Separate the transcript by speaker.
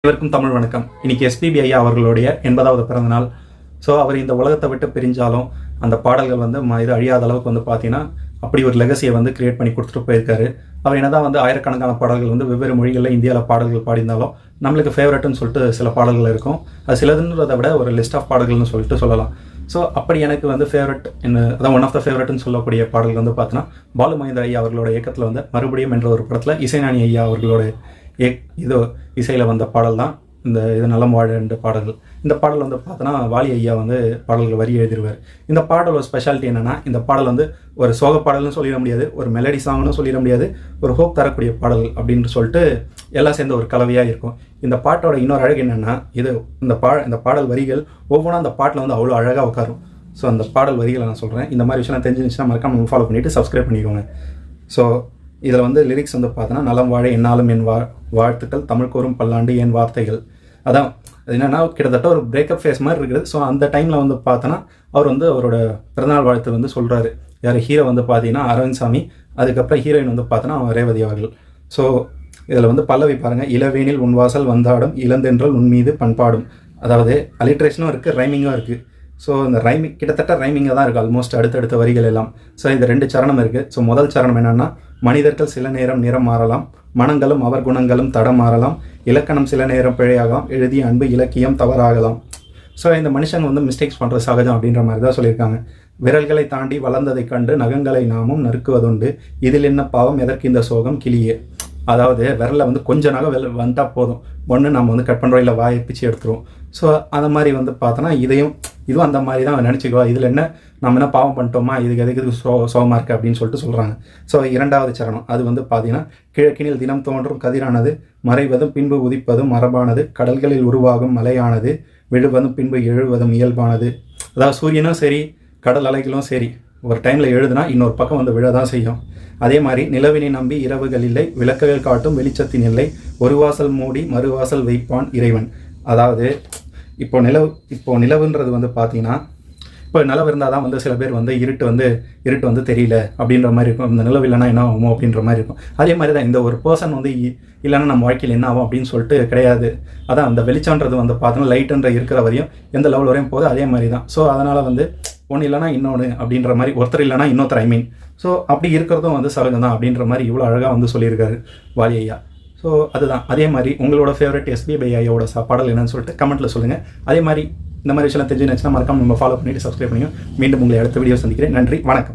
Speaker 1: இவருக்கும் தமிழ் வணக்கம். இன்னைக்கு எஸ்பிபி ஐயா அவர்களுடைய 80வது பிறந்த நாள். ஸோ அவர் இந்த உலகத்தை விட்டு பிரிஞ்சாலும் அந்த பாடல்கள் வந்து இது அழியாத அளவுக்கு வந்து பார்த்தீங்கன்னா அப்படி ஒரு லெகசியை வந்து கிரியேட் பண்ணி கொடுத்துட்டு போயிருக்காரு. அவர் என்னதான் வந்து ஆயிரக்கணக்கான பாடல்கள் வந்து வெவ்வேறு மொழிகளில் இந்தியாவில் பாடல்கள் பாடியிருந்தாலும் நம்மளுக்கு ஃபேவரட்னு சொல்லிட்டு சில பாடல்கள் இருக்கும். அது சிலதுன்றதை விட ஒரு லிஸ்ட் ஆஃப் பாடல்கள்னு சொல்லிட்டு சொல்லலாம். ஸோ அப்படி எனக்கு வந்து ஃபேவரட் அதான் ஒன் ஆஃப் த ஃபேவரட்னு சொல்லக்கூடிய பாடல்கள் வந்து பார்த்தீங்கன்னா பாலு மகேந்திர ஐயா அவர்களோட இயக்கத்தில் வந்து மறுபடியும் என்ற ஒரு படத்தில் இசைஞானி ஐயா அவர்களோட இசையில் வந்த பாடல் தான் இது நலம் வாழ என்ற பாடல்கள். இந்த பாடல் வந்து பார்த்தோன்னா வாலி ஐயா வந்து பாடல்கள் வரி எழுதிடுவார். இந்த பாடலோட ஸ்பெஷாலிட்டி என்னென்னா, இந்த பாடல் வந்து ஒரு சோக பாடல்னு சொல்லிட முடியாது, ஒரு மெலடி சாங்னு சொல்லிட முடியாது, ஒரு ஹோப் தரக்கூடிய பாடல் அப்படின்னு சொல்லிட்டு எல்லாம் சேர்ந்த ஒரு கலவையாக இருக்கும். இந்த பாட்டோட இன்னொரு அழகு என்னென்னா, இந்த பாடல் வரிகள் ஒவ்வொன்றும் அந்த பாட்டில் வந்து அவ்வளோ அழகாக உட்காரும். ஸோ அந்த பாடல் வரிகளை நான் சொல்கிறேன். இந்த மாதிரி விஷயம் தெரிஞ்சிருந்துச்சுன்னா மறக்காம ஃபாலோ பண்ணிவிட்டு சப்ஸ்கிரைப் பண்ணிக்கோங்க. ஸோ இதில் வந்து லிரிக்ஸ் வந்து பார்த்தோன்னா, நலம் வாழ என்னாலும் என் வாழ்த்துக்கள், தமிழ் கூறும் பல்லாண்டு என் வார்த்தைகள். அதான் அது என்னென்னா கிட்டத்தட்ட ஒரு பிரேக்கப் ஃபேஸ் மாதிரி இருக்குது. ஸோ அந்த டைமில் வந்து பார்த்தோன்னா அவர் வந்து அவரோட பிறந்தநாள் வாழ்த்து வந்து சொல்கிறாரு. யார் ஹீரோ வந்து பார்த்தீங்கன்னா அரவிந்த் சாமி, அதுக்கப்புறம் ஹீரோயின் வந்து பார்த்தோன்னா ரேவதி அவர்கள். ஸோ இதில் வந்து பல்லவி பாருங்கள், இளவேனில் உன் வாசல் வந்தாடும் இளந்தென்றல் உன் மீது பண்பாடும். அதாவது அலிட்ரேஷனும் இருக்குது, ரைமிங்கும் இருக்குது. ஸோ இந்த ரைமிங் கிட்டத்தட்ட ரைமிங்காக தான் இருக்குது ஆல்மோஸ்ட் அடுத்தடுத்த வரிகள் எல்லாம். ஸோ இது 2 சரணம் இருக்குது. ஸோ முதல் சரணம் என்னென்னா, மனிதர்கள் சில நேரம் நிறம் மாறலாம், மனங்களும் அவர் குணங்களும் தடம் மாறலாம், இலக்கணம் சில நேரம் பிழையாகலாம், எழுதிய அன்பு இலக்கியம் தவறாகலாம். ஸோ இந்த மனுஷங்க வந்து மிஸ்டேக்ஸ் பண்ணுறது சகஜம் அப்படின்ற மாதிரி தான் சொல்லியிருக்காங்க. விரல்களை தாண்டி வளர்ந்ததை கண்டு நகங்களை நாமும் நறுக்குவதுண்டு, இதில் என்ன பாவம் எதற்கு இந்த சோகம் கிளியே. அதாவது விரலில் வந்து கொஞ்ச நகை வந்துட்டால் போதும், ஒன்று நம்ம வந்து கட் பண்ணுறோம், இல்லை வாயை பிச்சு எடுத்துருவோம். ஸோ அந்த மாதிரி வந்து பார்த்தோன்னா இதுவும் அந்த மாதிரி தான் நினச்சிக்குவா. இதில் என்ன நம்ம என்ன பாவம் பண்ணிட்டோமா, எதுக்கு சோகமாக இருக்குது அப்படின்னு சொல்லிட்டு சொல்கிறாங்க. ஸோ 2வது சரணம் அது வந்து பார்த்தீங்கன்னா, கிழக்கினில் தினம் தோன்றும் கதிரானது, மறைவதும் பின்பு உதிப்பதும் மரபானது, கடல்களில் உருவாகும் மலையானது, விழுவதும் பின்பு எழுவதும் இயல்பானது. அதாவது சூரியனும் சரி கடல் அலைகளும் சரி ஒரு டைமில் எழுதுனா இன்னொரு பக்கம் வந்து விழதான் செய்யும். அதே மாதிரி நிலவினை நம்பி இரவுகள் இல்லை, விளக்குகள் காட்டும் வெளிச்சத்தின் இல்லை, ஒரு வாசல் மூடி மறுவாசல் வைப்பான் இறைவன். அதாவது இப்போ நிலவுன்றது வந்து பார்த்தீங்கன்னா, இப்போ நிலவு இருந்தால் தான் வந்து சில பேர் வந்து இருட்டு வந்து தெரியல அப்படின்ற மாதிரி இருக்கும். இந்த நிலவு இல்லைனா என்ன ஆகும் அப்படின்ற மாதிரி இருக்கும். அதே மாதிரி தான் இந்த ஒரு பர்சன் வந்து இல்லைன்னா நம்ம வாழ்க்கையில் என்ன ஆகும் அப்படின்னு சொல்லிட்டு கிடையாது. அதான் அந்த வெளிச்சன்றது வந்து பார்த்தோன்னா லைட்டுன்ற இருக்கிற வரையும் எந்த லெவல் வரையும் போகுது அதே மாதிரி தான். ஸோ அதனால் வந்து ஒன்று இல்லைனா இன்னொன்று அப்படின்ற மாதிரி, ஒருத்தர் இல்லைனா இன்னொருத்தர் ஸோ அப்படி இருக்கிறதும் வந்து சகஜம் தான் அப்படின்ற மாதிரி இவ்வளோ அழகாக வந்து சொல்லியிருக்காரு வாலி ஐயா. ஸோ அதுதான். அதே மாதிரி உங்களோட ஃபேவரட் எஸ்பிபி ஐயாவோட பாடல் என்னன்னு சொல்லிட்டு கமெண்ட்டில் சொல்லுங்கள். அதே மாதிரி இந்த மாதிரி விஷயம் தெரிஞ்சுச்சுன்னா மறக்காம நம்ம ஃபாலோ பண்ணிவிட்டு சப்ஸ்கிரைப் பண்ணியும். மீண்டும் உங்களை அடுத்த வீடியோ சந்திக்கிறேன். நன்றி, வணக்கம்.